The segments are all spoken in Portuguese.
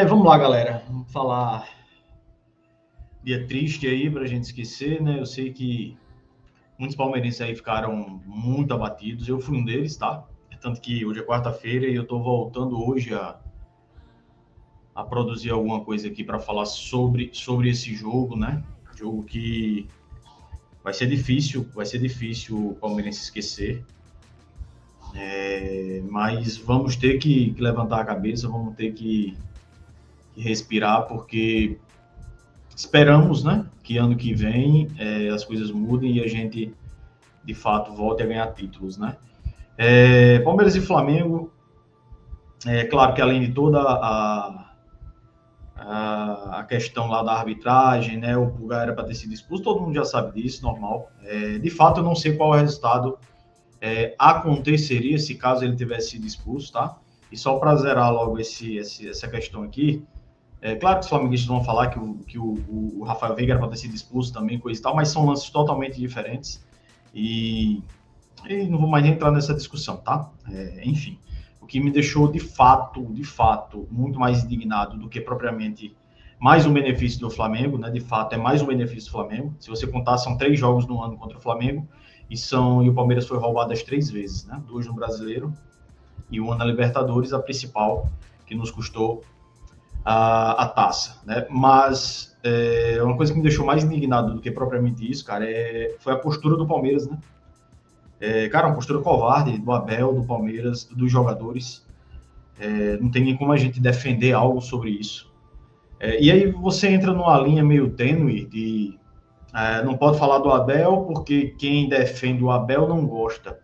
Vamos lá, galera. Vamos falar dia triste aí pra gente esquecer, né? Eu sei que muitos palmeirenses aí ficaram muito abatidos. Eu fui um deles, tá? Tanto que hoje é quarta-feira e eu tô voltando hoje a produzir alguma coisa aqui para falar sobre esse jogo, né? Jogo que vai ser difícil o palmeirense esquecer. Mas vamos ter que levantar a cabeça, vamos ter que respirar, porque esperamos, né, que ano que vem as coisas mudem e a gente, de fato, volte a ganhar títulos, né? Palmeiras e Flamengo, é claro que além de toda a questão lá da arbitragem, né, o Pulgar era para ter sido expulso, todo mundo já sabe disso, normal. De fato, eu não sei qual o resultado aconteceria se caso ele tivesse sido expulso, tá? E só para zerar logo essa questão aqui, claro que os flamenguistas vão falar que o Rafael Veiga era para ter sido expulso também, coisa e tal, mas são lances totalmente diferentes e não vou mais entrar nessa discussão, tá? Enfim, o que me deixou de fato, muito mais indignado do que propriamente mais um benefício do Flamengo, né? De fato, é mais um benefício do Flamengo. Se você contar, são 3 jogos no ano contra o Flamengo e o Palmeiras foi roubado as 3 vezes, né? 2 no Brasileiro e 1 na Libertadores, a principal, que nos custou a taça, né? Mas uma coisa que me deixou mais indignado do que propriamente isso, cara, foi a postura do Palmeiras, né? Cara, uma postura covarde do Abel, do Palmeiras, dos jogadores. Não tem nem como a gente defender algo sobre isso. E aí você entra numa linha meio tênue de não pode falar do Abel porque quem defende o Abel não gosta.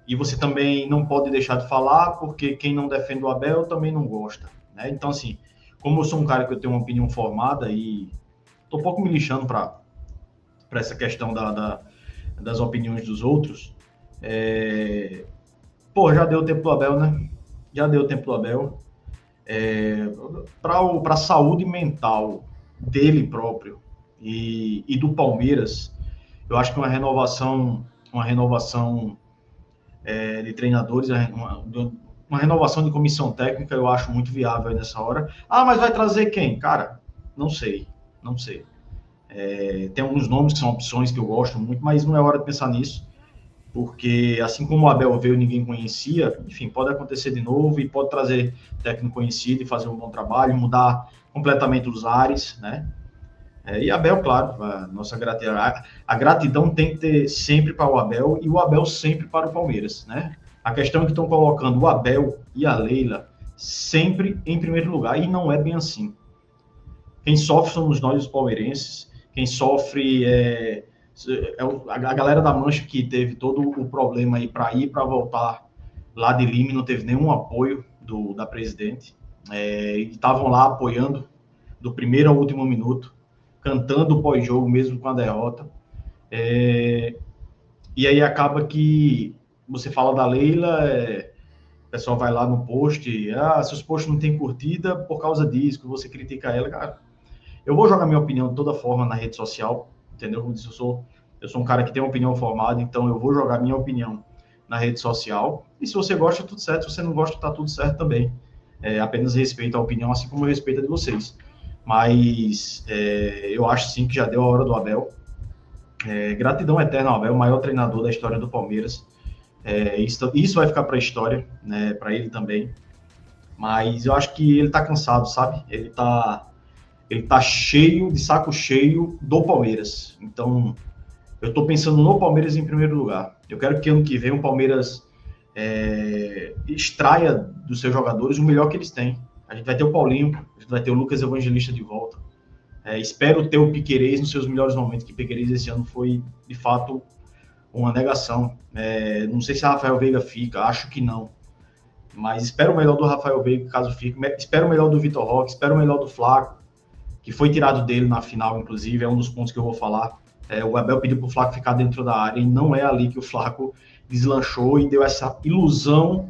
E você também não pode deixar de falar porque quem não defende o Abel também não gosta, né? Então, assim, como eu sou um cara que eu tenho uma opinião formada e tô um pouco me lixando para essa questão das opiniões dos outros, já deu tempo do Abel, né? Já deu tempo do Abel. Para a saúde mental dele próprio e do Palmeiras, eu acho que uma renovação de treinadores, uma renovação de comissão técnica, eu acho muito viável nessa hora. Ah, mas vai trazer quem? Cara, não sei, não sei. Tem alguns nomes que são opções que eu gosto muito, mas não é hora de pensar nisso, porque assim como o Abel veio, ninguém conhecia, enfim, pode acontecer de novo e pode trazer técnico conhecido e fazer um bom trabalho, mudar completamente os ares, né? E Abel, claro, a gratidão tem que ter sempre para o Abel e o Abel sempre para o Palmeiras, né? A questão é que estão colocando o Abel e a Leila sempre em primeiro lugar e não é bem assim. Quem sofre somos nós, os palmeirenses. Quem sofre a galera da Mancha que teve todo o problema aí para ir para voltar lá de Lima, não teve nenhum apoio da presidente. E estavam lá apoiando do primeiro ao último minuto, cantando o pós-jogo mesmo com a derrota. E aí acaba que você fala da Leila, o pessoal vai lá no post, seus posts não tem curtida por causa disso, que você critica ela, cara. Eu vou jogar minha opinião de toda forma na rede social, entendeu? Como disse, eu sou um cara que tem uma opinião formada, então eu vou jogar minha opinião na rede social. E se você gosta, tudo certo. Se você não gosta, tá tudo certo também. Apenas respeito a opinião, assim como eu respeito a de vocês. Mas eu acho sim que já deu a hora do Abel. Gratidão eterna ao Abel, o maior treinador da história do Palmeiras. Isso vai ficar para a história, né, para ele também. Mas eu acho que ele tá cansado, sabe? Ele tá cheio, de saco cheio do Palmeiras. Então, eu estou pensando no Palmeiras em primeiro lugar. Eu quero que ano que vem o Palmeiras extraia dos seus jogadores o melhor que eles têm. A gente vai ter o Paulinho, a gente vai ter o Lucas Evangelista de volta. Espero ter o Piquerez nos seus melhores momentos, que Piquerez esse ano foi, de fato, uma negação. Não sei se a Rafael Veiga fica, acho que não. Mas espero o melhor do Rafael Veiga, caso fique. Espero o melhor do Vitor Roque, espero o melhor do Flaco, que foi tirado dele na final, inclusive, é um dos pontos que eu vou falar. O Abel pediu para o Flaco ficar dentro da área e não é ali que o Flaco deslanchou e deu essa ilusão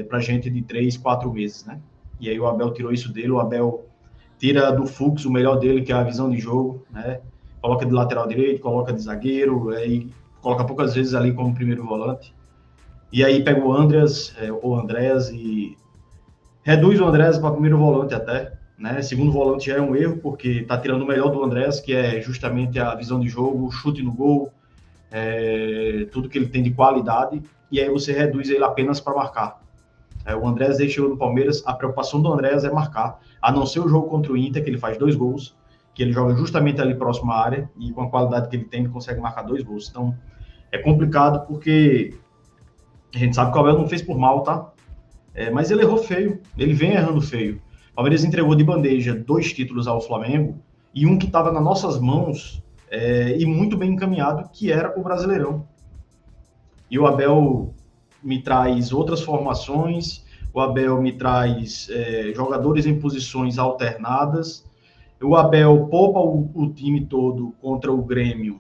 para a gente de 3, 4 meses, né? E aí o Abel tirou isso dele, o Abel tira do Fux o melhor dele, que é a visão de jogo, né? Coloca de lateral direito, coloca de zagueiro, e coloca poucas vezes ali como primeiro volante. E aí pega o Andreas, ou Andréas, e Reduz o Andrés para primeiro volante até, né? Segundo volante já é um erro, porque está tirando o melhor do Andrés, que é justamente a visão de jogo, o chute no gol, tudo que ele tem de qualidade, e aí você reduz ele apenas para marcar. O Andrés chegou no Palmeiras, a preocupação do Andrés é marcar, a não ser o jogo contra o Inter, que ele faz 2 gols, que ele joga justamente ali próximo à área, e com a qualidade que ele tem, ele consegue marcar 2 gols. Então, é complicado porque a gente sabe que o Abel não fez por mal, tá? Mas ele errou feio, ele vem errando feio. O Palmeiras entregou de bandeja 2 títulos ao Flamengo, e um que estava nas nossas mãos, e muito bem encaminhado, que era o Brasileirão. E o Abel me traz outras formações, o Abel me traz jogadores em posições alternadas, o Abel poupa o time todo contra o Grêmio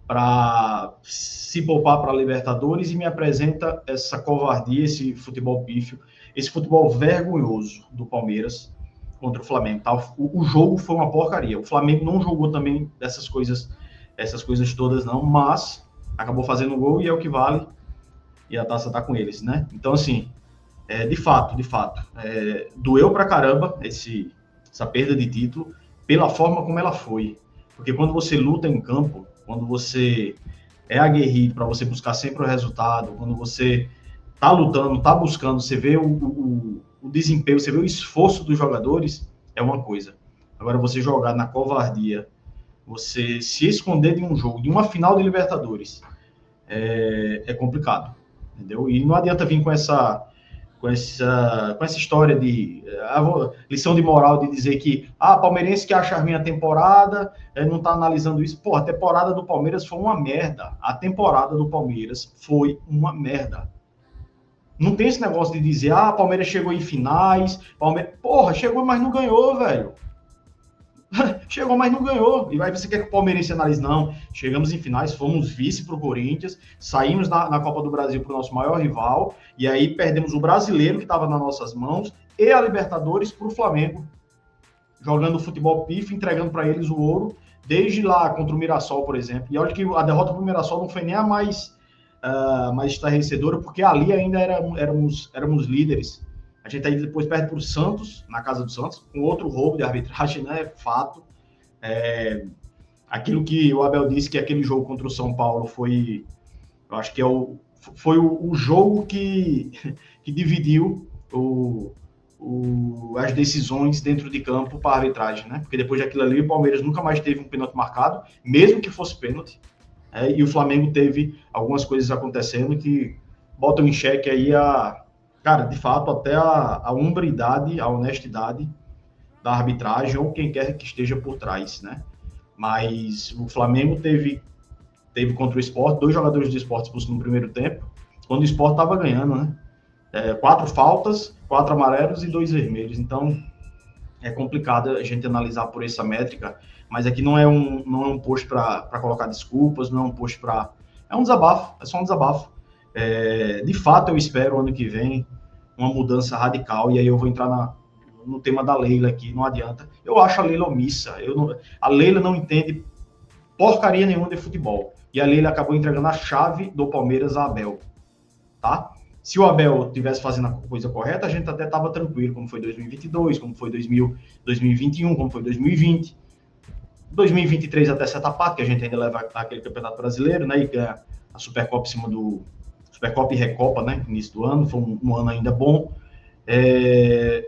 para se poupar para a Libertadores e me apresenta essa covardia, esse futebol pífio, esse futebol vergonhoso do Palmeiras contra o Flamengo. Tá? O jogo foi uma porcaria. O Flamengo não jogou também essas coisas todas não, mas acabou fazendo um gol e é o que vale, e a taça tá com eles, né? Então, assim, de fato, doeu pra caramba essa perda de título pela forma como ela foi. Porque quando você luta em campo, quando você é aguerrido para você buscar sempre o resultado, quando você tá lutando, tá buscando, você vê o desempenho, você vê o esforço dos jogadores, é uma coisa. Agora, você jogar na covardia, você se esconder de um jogo, de uma final de Libertadores, é complicado, entendeu? E não adianta vir com essa história de lição de moral de dizer que palmeirense que acha ruim a temporada não está analisando isso. Pô, a temporada do Palmeiras foi uma merda. A temporada do Palmeiras foi uma merda. Não tem esse negócio de dizer, Palmeiras chegou em finais, porra, chegou, mas não ganhou, velho. Chegou, mas não ganhou. E aí você quer que o Palmeirense analise? Não. Chegamos em finais, fomos vice para o Corinthians, saímos na Copa do Brasil para o nosso maior rival, e aí perdemos o brasileiro que estava nas nossas mãos e a Libertadores para o Flamengo, jogando futebol pif, entregando para eles o ouro, desde lá contra o Mirassol, por exemplo. E olha que a derrota para o Mirassol não foi nem a mais estarrecedora, porque ali ainda éramos líderes. A gente aí depois perde para o Santos, na casa do Santos, com outro roubo de arbitragem, né? Fato. Aquilo que o Abel disse que aquele jogo contra o São Paulo foi, eu acho que foi o jogo que dividiu as decisões dentro de campo para a arbitragem, né? Porque depois daquilo ali, o Palmeiras nunca mais teve um pênalti marcado, mesmo que fosse pênalti. E o Flamengo teve algumas coisas acontecendo que botam em xeque aí cara, de fato, até a hombridade, a honestidade da arbitragem ou quem quer que esteja por trás, né? Mas o Flamengo teve contra o Sport 2 jogadores do Sport expulsos no primeiro tempo, quando o Sport estava ganhando, né? 4 faltas, 4 amarelos e 2 vermelhos. Então, é complicado a gente analisar por essa métrica, mas aqui não é um post para colocar desculpas, não é um post para... É um desabafo, é só um desabafo. De fato, eu espero ano que vem uma mudança radical, e aí eu vou entrar no tema da Leila aqui, não adianta. Eu acho a Leila omissa, a Leila não entende porcaria nenhuma de futebol, e a Leila acabou entregando a chave do Palmeiras a Abel, tá? Se o Abel tivesse fazendo a coisa correta, a gente até estava tranquilo, como foi 2022, como foi 2021, como foi 2020. 2023 até certa parte, que a gente ainda leva aquele campeonato brasileiro, né, e ganha a Supercopa em cima do... Supercopa e Recopa, né, no início do ano, foi um ano ainda bom.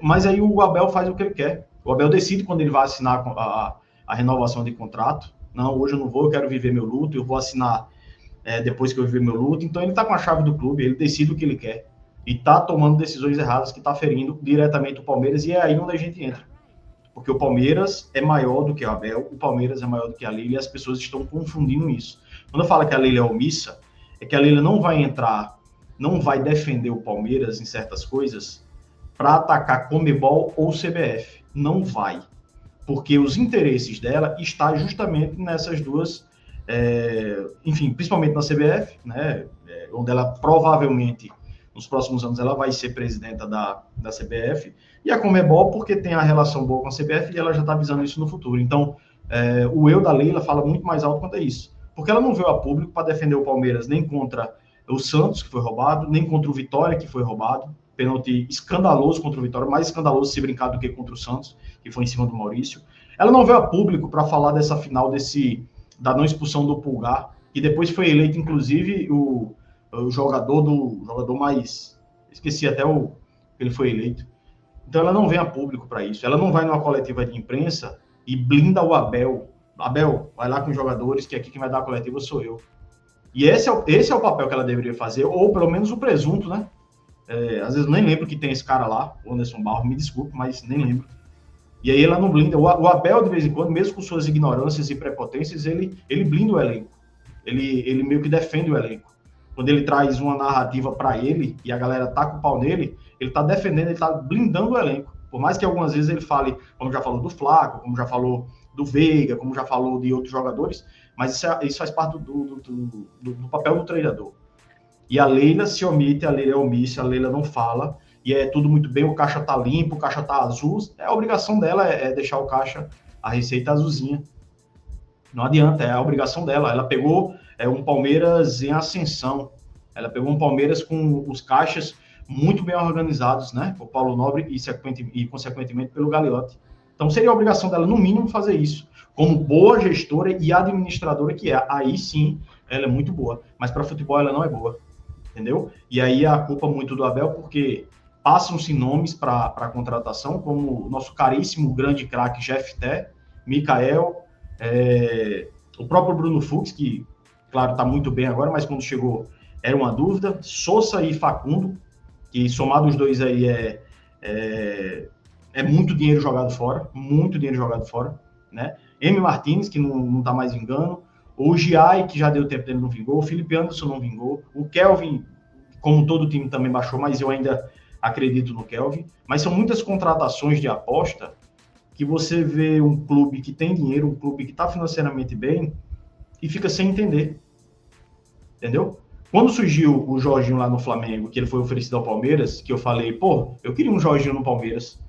Mas aí o Abel faz o que ele quer. O Abel decide quando ele vai assinar a renovação de contrato. Não, hoje eu não vou, eu quero viver meu luto, eu vou assinar depois que eu viver meu luto. Então ele está com a chave do clube, ele decide o que ele quer. E está tomando decisões erradas que está ferindo diretamente o Palmeiras, e é aí onde a gente entra. Porque o Palmeiras é maior do que o Abel, o Palmeiras é maior do que a Leila, e as pessoas estão confundindo isso. Quando eu falo que a Leila é omissa, é que a Leila não vai entrar, não vai defender o Palmeiras em certas coisas para atacar Conmebol ou CBF. Não vai. Porque os interesses dela estão justamente nessas duas, enfim, principalmente na CBF, né, onde ela provavelmente, nos próximos anos, ela vai ser presidenta da CBF, e a Conmebol porque tem a relação boa com a CBF e ela já está visando isso no futuro. Então, o eu da Leila fala muito mais alto quanto a isso. Porque ela não veio a público para defender o Palmeiras nem contra o Santos, que foi roubado, nem contra o Vitória, que foi roubado. pênalti escandaloso contra o Vitória, mais escandaloso se brincar do que contra o Santos, que foi em cima do Maurício. Ela não veio a público para falar dessa final da não expulsão do Pulgar, e depois foi eleito, inclusive, o jogador mais... Esqueci até o que ele foi eleito. Então ela não vem a público para isso. Ela não vai numa coletiva de imprensa e blinda o Abel. Abel, vai lá com os jogadores, que aqui quem vai dar a coletiva sou eu. E esse é o papel que ela deveria fazer, ou pelo menos o presunto, né? Às vezes eu nem lembro que tem esse cara lá, o Anderson Barros, me desculpe, mas nem lembro. E aí ela não blinda. O Abel, de vez em quando, mesmo com suas ignorâncias e prepotências, ele blinda o elenco. Ele meio que defende o elenco. Quando ele traz uma narrativa para ele e a galera taca o pau nele, ele tá defendendo, ele tá blindando o elenco. Por mais que algumas vezes ele fale, como já falou do Flaco, como já falou do Veiga, como já falou de outros jogadores, mas isso faz parte do papel do treinador. E a Leila se omite, a Leila é omissa, a Leila não fala, e é tudo muito bem, o caixa tá limpo, o caixa tá azul, a obrigação dela é deixar o caixa, a receita azulzinha. Não adianta, é a obrigação dela. Ela pegou um Palmeiras em ascensão, ela pegou um Palmeiras com os caixas muito bem organizados, né, por Paulo Nobre e consequentemente pelo Gagliotti. Então seria a obrigação dela, no mínimo, fazer isso. Como boa gestora e administradora que é, aí sim, ela é muito boa. Mas para futebol ela não é boa, entendeu? E aí a culpa muito do Abel, porque passam-se nomes para a contratação, como o nosso caríssimo grande craque Jeff Té, Mikael, o próprio Bruno Fux, que, claro, está muito bem agora, mas quando chegou era uma dúvida, Sousa e Facundo, que somado os dois aí é muito dinheiro jogado fora, né? M. Martins, que não está mais vingando, o Giai, que já deu tempo dele, não vingou, o Felipe Anderson não vingou, o Kelvin, como todo time também baixou, mas eu ainda acredito no Kelvin, mas são muitas contratações de aposta que você vê um clube que tem dinheiro, um clube que está financeiramente bem e fica sem entender, entendeu? Quando surgiu o Jorginho lá no Flamengo, que ele foi oferecido ao Palmeiras, que eu falei, pô, eu queria um Jorginho no Palmeiras.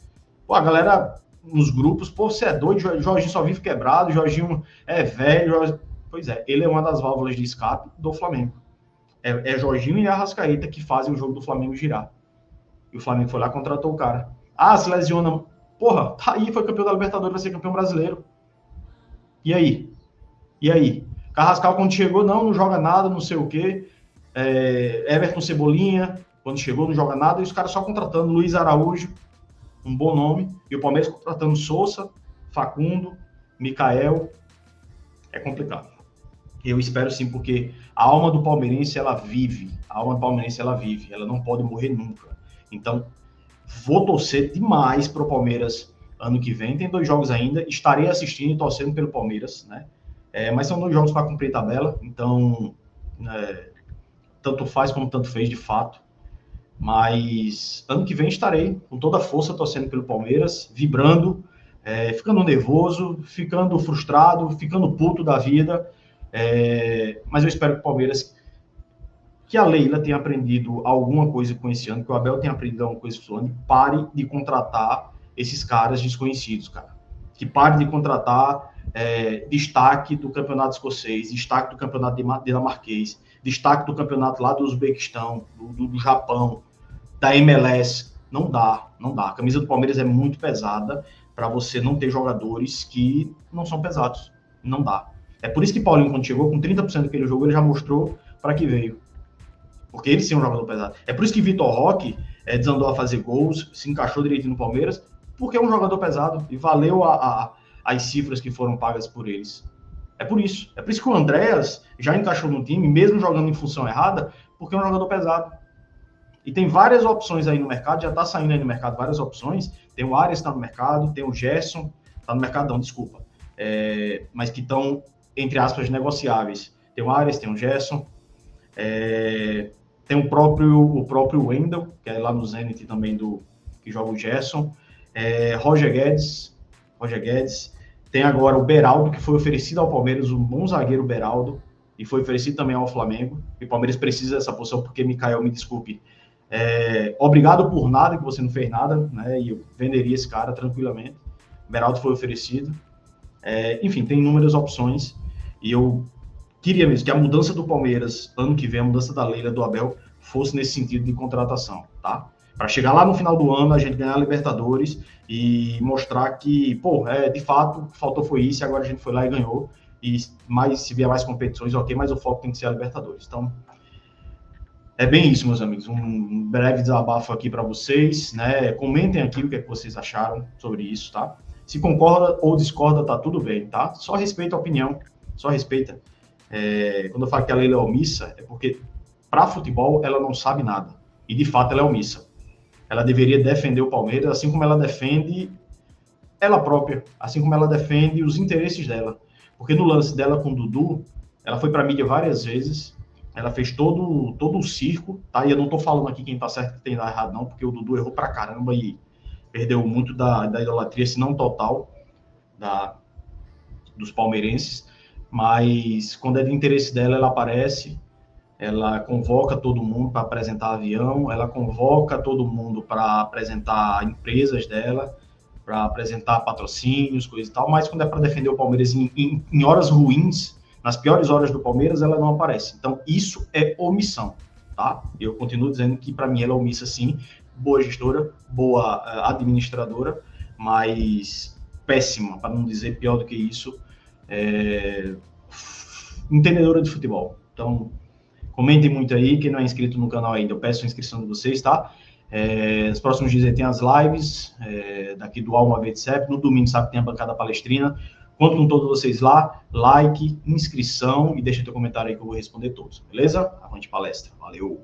Pô, a galera nos grupos, pô, você é doido, Jorginho só vive quebrado, Jorginho é velho. Pois é, ele é uma das válvulas de escape do Flamengo. É Jorginho e Arrascaeta que fazem o jogo do Flamengo girar. E o Flamengo foi lá e contratou o cara. Ah, se lesiona. Porra, tá aí, foi campeão da Libertadores, vai ser campeão brasileiro. E aí? Carrascal, quando chegou, não joga nada, não sei o quê. Everton Cebolinha, quando chegou, não joga nada. E os caras só contratando Luiz Araújo, um bom nome. E o Palmeiras contratando Sousa, Facundo, Mikael. É complicado. Eu espero sim, porque a alma do palmeirense, ela vive. Ela não pode morrer nunca. Então, vou torcer demais para o Palmeiras ano que vem. Tem 2 jogos ainda. Estarei assistindo e torcendo pelo Palmeiras, né? Mas são 2 jogos para cumprir tabela. Então, tanto faz como tanto fez, de fato. Mas ano que vem estarei com toda a força torcendo pelo Palmeiras, vibrando, ficando nervoso, ficando frustrado, ficando puto da vida. Mas eu espero que o Palmeiras, que a Leila tenha aprendido alguma coisa com esse ano, que o Abel tenha aprendido alguma coisa com esse ano, pare de contratar esses caras desconhecidos, cara. Que pare de contratar destaque do campeonato escocês, destaque do campeonato dinamarquês, destaque do campeonato lá do Uzbequistão, do Japão, da MLS. Não dá. A camisa do Palmeiras é muito pesada para você não ter jogadores que não são pesados. Não dá. É por isso que Paulinho, quando chegou, com 30% do que ele jogou, ele já mostrou para que veio. Porque ele sim é um jogador pesado. É por isso que Vitor Roque desandou a fazer gols, se encaixou direitinho no Palmeiras, porque é um jogador pesado e valeu as cifras que foram pagas por eles. É por isso que o Andréas já encaixou no time, mesmo jogando em função errada, porque é um jogador pesado. E tem várias opções aí no mercado, já está saindo aí no mercado várias opções. Tem o Arias que está no mercado, tem o Gerson, está no mercado não, desculpa. Mas que estão, entre aspas, negociáveis. Tem o Arias, tem o Gerson, tem o próprio Wendel, que é lá no Zenit também, que joga o Gerson. Roger Guedes. Tem agora o Beraldo, que foi oferecido ao Palmeiras, um bom zagueiro Beraldo, e foi oferecido também ao Flamengo. E o Palmeiras precisa dessa posição, porque, Mikael, me desculpe, obrigado por nada, que você não fez nada, né? E eu venderia esse cara tranquilamente. Beraldo foi oferecido. Enfim, tem inúmeras opções. E eu queria mesmo que a mudança do Palmeiras, ano que vem, a mudança da Leila, do Abel, fosse nesse sentido de contratação, tá? Para chegar lá no final do ano, a gente ganhar a Libertadores e mostrar que, pô, de fato, o que faltou foi isso, e agora a gente foi lá e ganhou. E mais, se vier mais competições, ok, mas o foco tem que ser a Libertadores. Então, é bem isso, meus amigos. Um breve desabafo aqui para vocês, né? Comentem aqui o que é que vocês acharam sobre isso, tá? Se concorda ou discorda, tá tudo bem, tá? Só respeita a opinião, só respeita. Quando eu falo que a Leila é omissa, é porque para futebol ela não sabe nada. E de fato ela é omissa. Ela deveria defender o Palmeiras, assim como ela defende ela própria, assim como ela defende os interesses dela. Porque no lance dela com o Dudu, ela foi para a mídia várias vezes, ela fez todo o circo, tá? E eu não tô falando aqui quem tá certo e quem tá errado, não, porque o Dudu errou pra caramba e perdeu muito da idolatria, se não total, dos palmeirenses. Mas quando é de interesse dela, ela aparece, ela convoca todo mundo para apresentar avião, ela convoca todo mundo para apresentar empresas dela, para apresentar patrocínios, coisa e tal, mas quando é para defender o Palmeiras em horas ruins, nas piores horas do Palmeiras, ela não aparece. Então, isso é omissão, tá? Eu continuo dizendo que, para mim, ela é omissa, sim, boa gestora, boa administradora, mas péssima, para não dizer pior do que isso, entendedora de futebol. Então, comentem muito aí, quem não é inscrito no canal ainda, eu peço a inscrição de vocês, tá? Nos próximos dias aí tem as lives, daqui do Alma VTCEP, no domingo sabe que tem a bancada palestrina. Conto com todos vocês lá, like, inscrição e deixa teu comentário aí que eu vou responder todos, beleza? Avante palestra, valeu!